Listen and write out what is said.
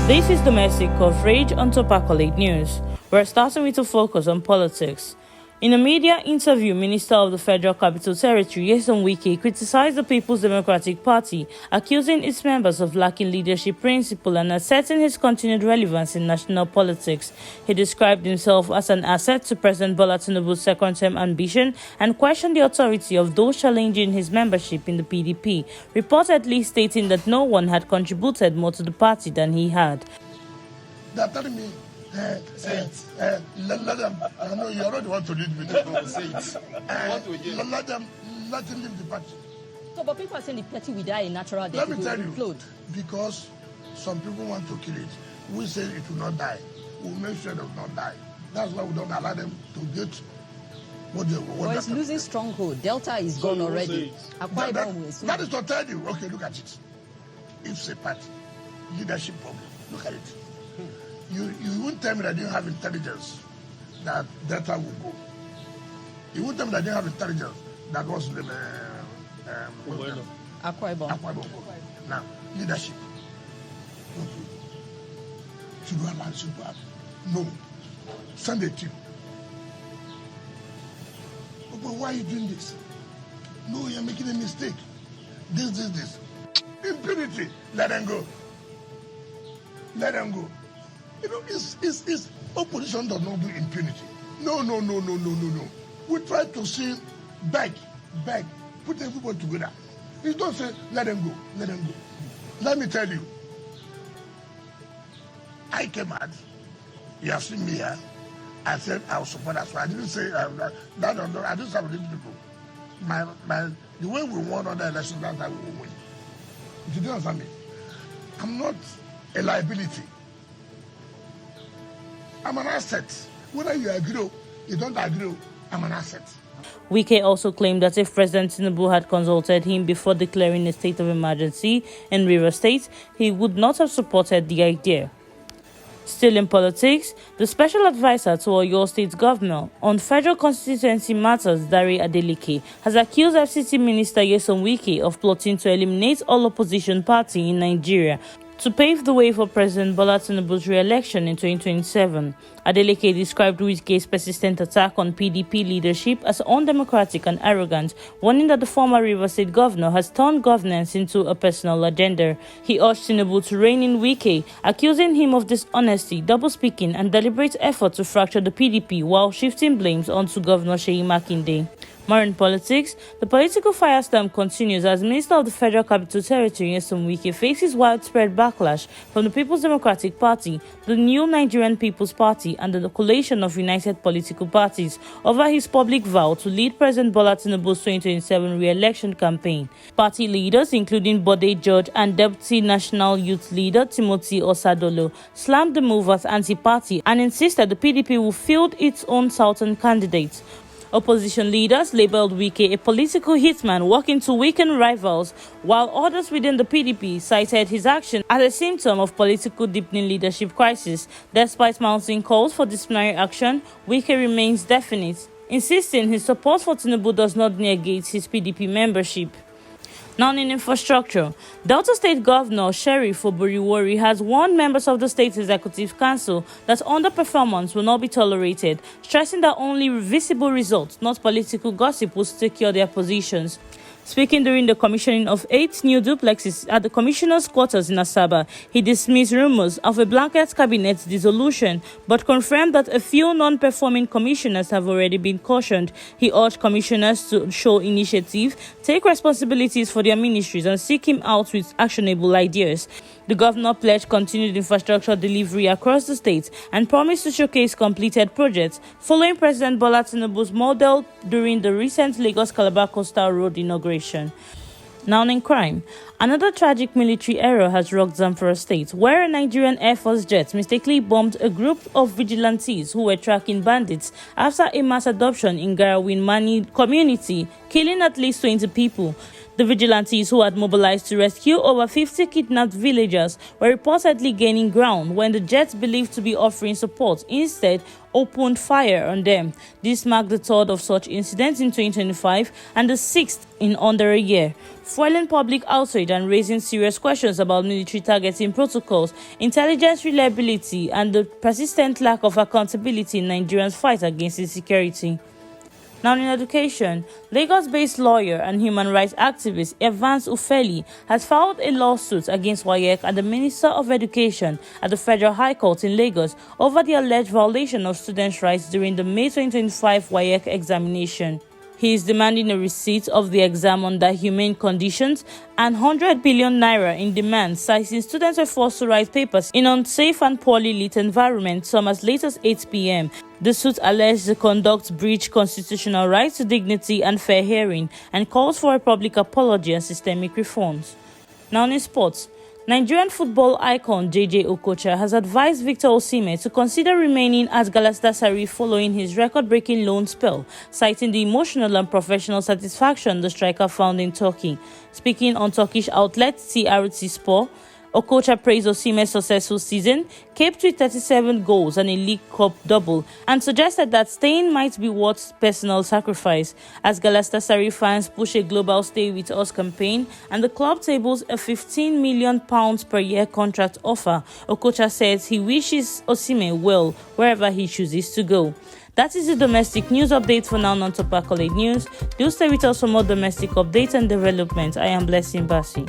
This is domestic coverage on Top Accolade News. We're starting with a focus on politics. In a media interview, Minister of the Federal Capital Territory, Nyesom Wike, criticized the People's Democratic Party, accusing its members of lacking leadership principle and asserting his continued relevance in national politics. He described himself as an asset to President Bola Tinubu's second-term ambition and questioned the authority of those challenging his membership in the PDP, reportedly stating that no one had contributed more to the party than he had. They're telling me, let them, I know you already want to lead me, say it. Let him leave the party. So, but people are saying the party will die a natural death. Let me tell you, because some people want to kill it. We say it will not die. We'll make sure it will not die. That's why we don't allow them to get what they want. But it's losing stronghold. Delta is gone already. That is to tell you, okay, look at it. It's a party, leadership problem. Look at it. You won't tell me that you didn't have intelligence that Delta will go. You won't tell me that you didn't have intelligence that was the Akwa Ibom. Now, leadership. Should we allow it to happen? No. Send a team. But why are you doing this? No, you're making a mistake. This. Impunity. Let them go. Let them go. You know, it's opposition does not do impunity. No. We try to see beg, put everybody together. You don't say, let them go. Let me tell you, I came out, you have seen me here, I said I will support that. So I didn't say, I didn't support these people. The way we won other elections, that's how we will win. You don't understand me? I'm not a liability. I'm an asset. Whether you agree or you don't agree, I'm an asset. Wike also claimed that if President Tinubu had consulted him before declaring a state of emergency in Rivers State, he would not have supported the idea. Still in politics, the special advisor to Oyo State Governor on federal constituency matters, Adeleke, has accused FCT Minister Nyesom Wike of plotting to eliminate all opposition party in Nigeria to pave the way for President Bola Tinubu's re-election in 2027. Adeleke described Wike's persistent attack on PDP leadership as undemocratic and arrogant, warning that the former Rivers State Governor has turned governance into a personal agenda. He urged Tinubu to rein in Wike, accusing him of dishonesty, double-speaking and deliberate effort to fracture the PDP while shifting blames onto Governor Seyi Makinde. More in politics, the political firestorm continues as Minister of the Federal Capital Territory, Nyesom Wike, faces widespread backlash from the People's Democratic Party, the New Nigerian People's Party, and the coalition of united political parties over his public vow to lead President Bola Tinubu's 2027 re-election campaign. Party leaders, including Bode George and Deputy National Youth Leader Timothy Osadolo, slammed the move as anti-party and insisted the PDP will field its own southern candidates. Opposition leaders labelled Wike a political hitman working to weaken rivals, while others within the PDP cited his action as a symptom of political deepening leadership crisis. Despite mounting calls for disciplinary action, Wike remains definite, insisting his support for Tinubu does not negate his PDP membership. Now in infrastructure, Delta State Governor Sheriff Oborevwori has warned members of the State Executive Council that underperformance will not be tolerated, stressing that only visible results, not political gossip, will secure their positions. Speaking during the commissioning of 8 new duplexes at the Commissioner's quarters in Asaba, he dismissed rumors of a blanket cabinet dissolution, but confirmed that a few non-performing commissioners have already been cautioned. He urged commissioners to show initiative, take responsibilities for their ministries, and seek him out with actionable ideas. The governor pledged continued infrastructure delivery across the state and promised to showcase completed projects, following President Bola Tinubu's model during the recent Lagos-Calabar Coastal Road inauguration. Now in crime, another tragic military error has rocked Zamfara State, where a Nigerian Air Force jet mistakenly bombed a group of vigilantes who were tracking bandits after a mass adoption in Garawin Mani community, killing at least 20 people. The vigilantes who had mobilized to rescue over 50 kidnapped villagers were reportedly gaining ground when the jets believed to be offering support instead opened fire on them. This marked the third of such incidents in 2025 and the sixth in under a year, fueling public outrage and raising serious questions about military targeting protocols, intelligence reliability, and the persistent lack of accountability in Nigerians' fight against insecurity. Now in education, Lagos-based lawyer and human rights activist Evans Ufeli has filed a lawsuit against Wike and the Minister of Education at the Federal High Court in Lagos over the alleged violation of students' rights during the May 2025 Wike examination. He is demanding a receipt of the exam under humane conditions and 100 billion naira in demand, citing students were forced to write papers in unsafe and poorly lit environments, some as late as 8 p.m. The suit alleges the conduct breached constitutional rights to dignity and fair hearing and calls for a public apology and systemic reforms. Now in sports, Nigerian football icon JJ Okocha has advised Victor Osimhen to consider remaining at Galatasaray following his record-breaking loan spell, citing the emotional and professional satisfaction the striker found in Turkey. Speaking on Turkish outlet TRT Sport, Okocha praised Osimhen's successful season, capped with 37 goals and a League Cup double, and suggested that staying might be worth personal sacrifice. As Galatasaray fans push a global Stay With Us campaign and the club tables a £15 million per year contract offer, Okocha says he wishes Osimhen well wherever he chooses to go. That is the domestic news update for now on Top Accolade News. Do stay with us for more domestic updates and developments. I am Blessing Bassi.